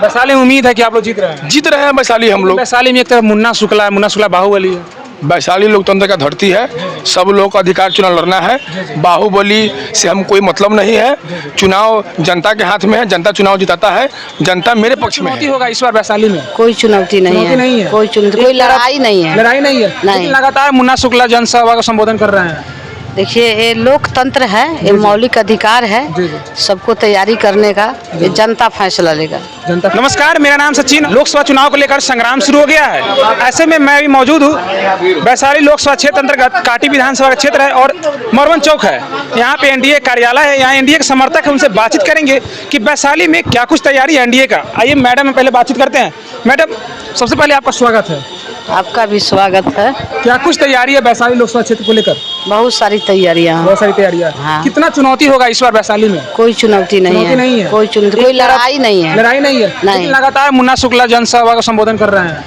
वैशाली में उम्मीद है कि आप लोग जीत रहे हैं? जीत रहे हैं वैशाली हम लोग। वैशाली में एक तरफ मुन्ना शुक्ला बाहुबली है। वैशाली लोकतंत्र का धरती है, सब लोगों का अधिकार चुनाव लड़ना है। बाहुबली से हम कोई मतलब नहीं है। चुनाव जनता के हाथ में है, जनता चुनाव जिताता है, जनता मेरे पक्ष में है। होगा इस बार वैशाली में? कोई चुनौती नहीं है, कोई लड़ाई नहीं है। लड़ाई नहीं है, नहीं। लगातार मुन्ना शुक्ला जनसभा का संबोधन कर रहे हैं। देखिए, ये लोकतंत्र है, ये मौलिक अधिकार है सबको तैयारी करने का। ये जनता फैसला लेगा। जनता। नमस्कार, मेरा नाम सचिन। लोकसभा चुनाव को लेकर संग्राम शुरू हो गया है। ऐसे में मैं भी मौजूद हूँ वैशाली लोकसभा क्षेत्र अंतर्गत काटी विधानसभा का क्षेत्र है और मरवन चौक है। यहाँ पे एनडीए कार्यालय है, यहाँ एनडीए के समर्थक है, उनसे बातचीत करेंगे कि वैशाली में क्या कुछ तैयारी है एनडीए का। आइए मैडम पहले बातचीत करते हैं। मैडम, सबसे पहले आपका स्वागत है। आपका भी स्वागत है। क्या कुछ तैयारी है वैशाली लोकसभा क्षेत्र को लेकर? बहुत सारी तैयारियां। बहुत सारी तैयारियां। हाँ। कितना चुनौती होगा इस बार वैशाली में? कोई चुनौती नहीं है, कोई लड़ाई नहीं है। लड़ाई नहीं है, नहीं। लगातार मुन्ना शुक्ला जनसभा का संबोधन कर रहे हैं।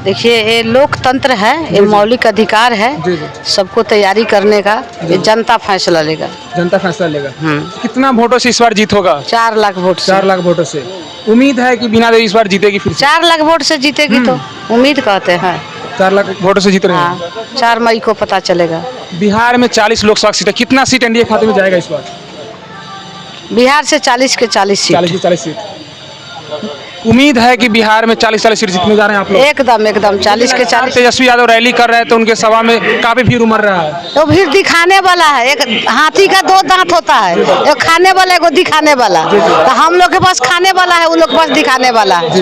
देखिए, ये लोकतंत्र है, ये मौलिक अधिकार है सबको तैयारी करने का। ये जनता फैसला लेगा। जनता फैसला लेगा। कितना वोटों से इस बार जीत होगा? 4 लाख वोट से। 4 लाख वोटों से। उम्मीद है कि बीना देवी इस बार जीतेगी फिर से? 4 लाख वोट से जीतेगी तो उम्मीद कहते हैं। 4 लाख वोटों से जीत रहे हैं। हाँ, 4 मई को पता चलेगा। बिहार में 40 लोकसभा सीट है, कितना सीट एनडीए खाते में जाएगा इस बार? बिहार से 40 के 40 सीट। 40 की 40 सीट। उम्मीद है कि बिहार में 40 सीट जीतने जा रहे हैं आप लोग? एकदम 40 के 40। तेजस्वी यादव रैली कर रहे हैं तो उनके सभा में काफी भीड़ उमड़ रहा है। तो भीड़ दिखाने वाला है। एक हाथी का 2 दांत होता है, एक खाने वाला, एक दिखाने वाला। तो हम लोग के पास खाने वाला है, उन लोग के पास दिखाने वाला है।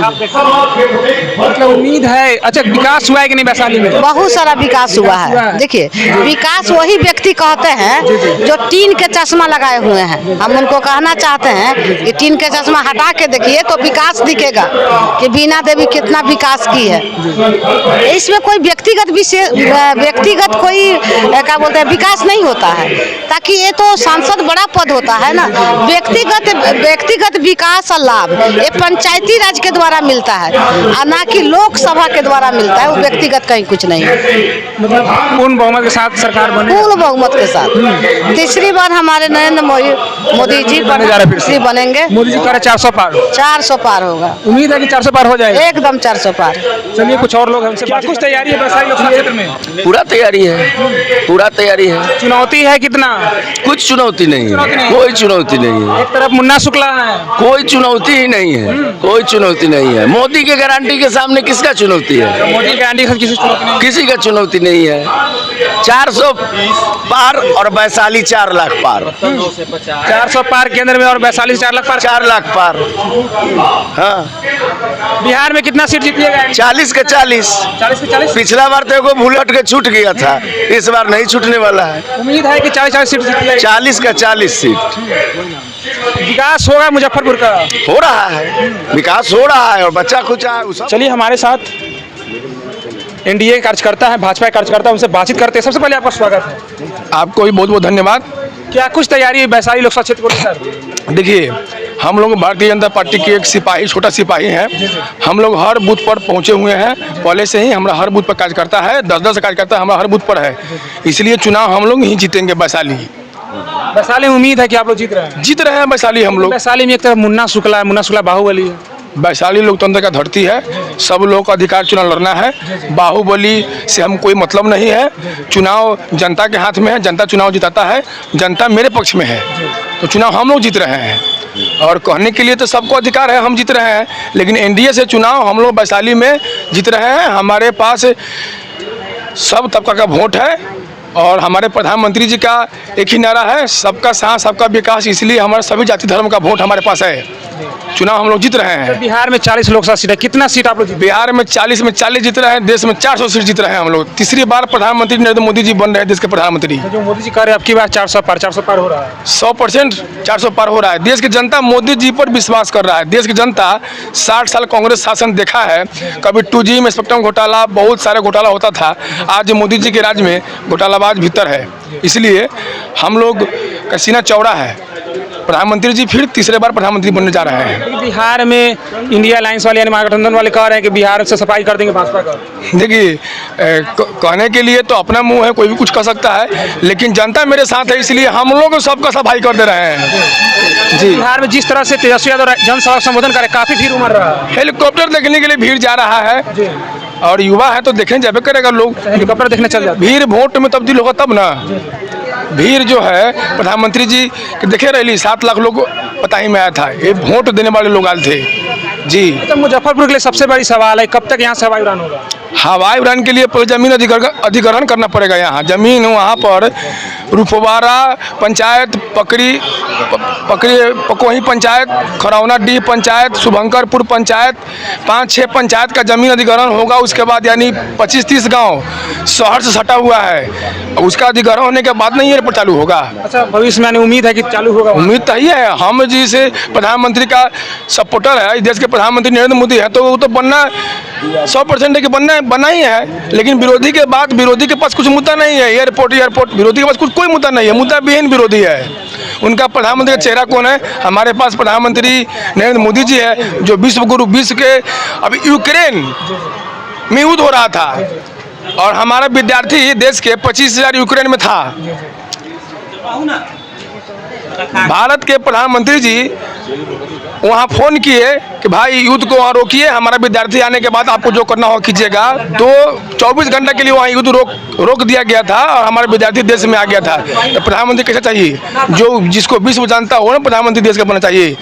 मतलब उम्मीद है। अच्छा, विकास हुआ है कि नहीं वैशाली में? बहुत सारा विकास हुआ है। देखिए, विकास वही व्यक्ति कहते हैं जो टीन के चश्मा लगाए हुए हैं। हम उनको कहना चाहते हैं कि टीन के चश्मा हटा के देखिए तो विकास दिखेगा कि बीना देवी कितना विकास की है। इसमें कोई व्यक्तिगत कोई क्या बोलते हैं विकास नहीं होता है, ताकि ये तो सांसद बड़ा पद होता है ना। व्यक्तिगत विकास और लाभ ये पंचायती राज के द्वारा मिलता है और ना कि लोकसभा के द्वारा मिलता है। वो व्यक्तिगत कहीं कुछ नहीं है। मतलब पूर्ण बहुमत के साथ सरकार बने? पूर्ण बहुमत के साथ। तीसरी बार हमारे नरेंद्र मोदी जी प्रधानमंत्री बनेंगे। मोदी जी करे 400 पार? 400 पार होगा। उम्मीद है कि 400 पार हो जाएगा? एकदम 400 पार। चलिए, कुछ और लोग हमसे। क्या कुछ तैयारी है वैशाली लोकसभा क्षेत्र में? पूरा तैयारी है, पूरा तैयारी है। चुनौती है कितना? कुछ चुनौती नहीं है, कोई चुनौती नहीं है। एक तरफ मुन्ना शुक्ला है, कोई चुनौती ही नहीं है, कोई चुनौती नहीं है। मोदी के गारंटी के सामने किसका चुनौती है? मोदी गारंटी से किसी का चुनौती नहीं है। 400 पार और वैशाली 4 लाख पार। 400 पार केंद्र में और वैशाली 4 लाख पार। 4 लाख पार। हाँ। बिहार में कितना सीट जीतिएगा? 40 के 40। 40 के 40। पिछला बार तो एगो भूलट के छूट गया था, इस बार नहीं छूटने वाला है। उम्मीद है कि 40 सीट जीतिएगा? 40 का 40 सीट। विकास होगा मुजफ्फरपुर का? हो रहा है, विकास हो रहा है और बच्चा खुश है। चलिए, हमारे साथ एनडीए कार्यकर्ता है, भाजपा कार्यकर्ता, उनसे बातचीत करते हैं। सबसे पहले आपका स्वागत है। आपको भी बहुत बहुत धन्यवाद। क्या कुछ तैयारी है वैशाली लोकसभा क्षेत्र को लेकर? देखिए, हम लोग भारतीय जनता पार्टी के एक सिपाही, छोटा सिपाही हैं। हम लोग हर बूथ पर पहुंचे हुए हैं। पहले से ही हमारा हर बूथ पर कार्यकर्ता है, 10-10 कार्यकर्ता हमारा हर बूथ पर है। इसलिए चुनाव हम लोग ही जीतेंगे वैशाली। वैशाली में उम्मीद है कि आप लोग जीत रहे हैं? जीत रहे हैं वैशाली हम लोग। वैशाली में एक तरफ मुन्ना शुक्ला बाहुबली है। वैशाली लोकतंत्र का धरती है, सब लोगों का अधिकार चुनाव लड़ना है। बाहुबली से हम कोई मतलब नहीं है। चुनाव जनता के हाथ में है, जनता चुनाव जिताता है, जनता मेरे पक्ष में है। तो चुनाव हम लोग जीत रहे हैं और कहने के लिए तो सबको अधिकार है, हम जीत रहे हैं। लेकिन एनडीए से चुनाव हम लोग वैशाली में जीत रहे हैं। हमारे पास सब तबका का वोट है और हमारे प्रधानमंत्री जी का एक ही नारा है, सबका साथ सबका विकास। इसलिए हमारे सभी जाति धर्म का वोट हमारे पास है। चुनाव हम लोग जीत रहे हैं। बिहार में 40 लोकसभा सीट है, कितना सीट आप लोग? बिहार में 40 में 40 जीत रहे हैं, देश में 400 सीट जीत रहे हैं हम लोग। तीसरी बार प्रधानमंत्री नरेंद्र मोदी जी बन रहे हैं, देश के प्रधानमंत्री। जो मोदी जी कह रहे हैं आपकी बार 400 पार हो रहा है। 100% 400 पार हो रहा है। देश की जनता मोदी जी पर विश्वास कर रहा है। देश की जनता 60 साल कांग्रेस शासन देखा है, कभी 2G में स्पेक्ट्रम घोटाला, बहुत सारे घोटाला होता था। आज मोदी जी के राज में घोटालाबाज भीतर है। इसलिए हम लोग का सीना चौड़ा है प्रधानमंत्री जी फिर तीसरे बार प्रधानमंत्री बनने जा रहे हैं। लेकिन बिहार में इंडिया अलायंस वाले यानी महागठबंधन वाले कह रहे हैं कि बिहार से सफाई कर देंगे भाजपा का। देखिए कहने के लिए तो अपना मुंह है, कोई भी कुछ कह सकता है, लेकिन जनता मेरे साथ है, इसलिए हम लोग सबका सफाई कर दे रहे हैं जी। बिहार में जिस तरह से तेजस्वी यादव जनसभा संबोधन करे काफी भीड़ उमड़ रहा है। हेलीकॉप्टर देखने के लिए भीड़ जा रहा है और युवा है तो देखने जाबे करेगा लोग। हेलीकॉप्टर देखने चल जाते भीड़ वोट में तब्दील होगा तब ना। भीड़ जो है प्रधानमंत्री जी के देखे रही 7 लाख लोग पता ही में आया था, ये वोट देने वाले लोग आए थे जी। तो मुजफ्फरपुर के लिए सबसे बड़ी सवाल है कब तक यहाँ से हवाई उड़ान होगा। हवाई उड़ान के लिए पहले जमीन अधिग्रहण करना पड़ेगा। यहाँ जमीन वहाँ पर रुपवारा पंचायत, पकोही पंचायत, खरौना डी पंचायत, शुभंकरपुर पंचायत, 5-6 पंचायत का जमीन अधिग्रहण होगा। उसके बाद यानी 25-30 गांव शहर से सटा हुआ है, उसका अधिग्रहण होने के बाद नहीं एयरपोर्ट चालू होगा। अच्छा, भविष्य में उम्मीद है कि चालू होगा। उम्मीद तो ये है, हम जी से प्रधानमंत्री का सपोर्टर है, देश के प्रधानमंत्री नरेंद्र मोदी है, तो वो तो बनना 100% है कि बनना ही है। लेकिन विरोधी के पास कुछ मुद्दा नहीं है। एयरपोर्ट विरोधी के पास कोई मुद्दा नहीं है, मुद्दा विहीन विरोधी है। उनका प्रधानमंत्री का चेहरा कौन है? हमारे पास प्रधानमंत्री नरेंद्र मोदी जी है, जो विश्व गुरु, विश्व के अभी यूक्रेन में युद्ध हो रहा था और हमारा विद्यार्थी देश के 25,000 यूक्रेन में था। भारत के प्रधानमंत्री जी वहाँ फोन किए कि भाई युद्ध को वहाँ रोकिए, हमारा विद्यार्थी आने के बाद आपको जो करना हो कीजिएगा। तो 24 घंटे के लिए वहाँ युद्ध रोक दिया गया था और हमारा विद्यार्थी देश में आ गया था। तो प्रधानमंत्री कैसा चाहिए? जो जिसको विश्व जानता हो ना, प्रधानमंत्री देश का बनना चाहिए।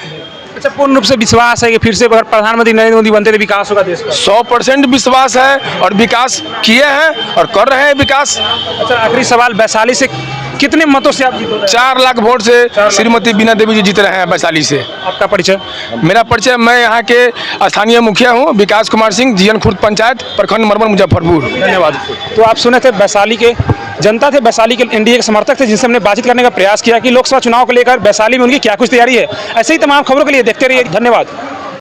अच्छा, पूर्ण रूप से विश्वास है कि फिर से अगर प्रधानमंत्री नरेंद्र मोदी बनते तो विकास होगा देश का? 100% विश्वास है और विकास किए हैं और कर रहे हैं विकास। अच्छा, आखिरी सवाल, वैशाली से कितने मतों से आप जीते? 4 लाख वोट से श्रीमती बीना देवी जी जीत रहे हैं वैशाली से। आपका परिचय? मेरा परिचय, मैं यहाँ के स्थानीय मुखिया हूँ, विकास कुमार सिंह, जीएन खुर्द पंचायत, प्रखंड मरमर, मुजफ्फरपुर। धन्यवाद। तो आप सुने थे वैशाली के जनता थे, वैशाली के एनडीए के समर्थक थे, जिनसे हमने बातचीत करने का प्रयास किया कि लोकसभा चुनाव को लेकर वैशाली में उनकी क्या कुछ तैयारी है। ऐसे ही तमाम खबरों के लिए देखते रहिए। धन्यवाद।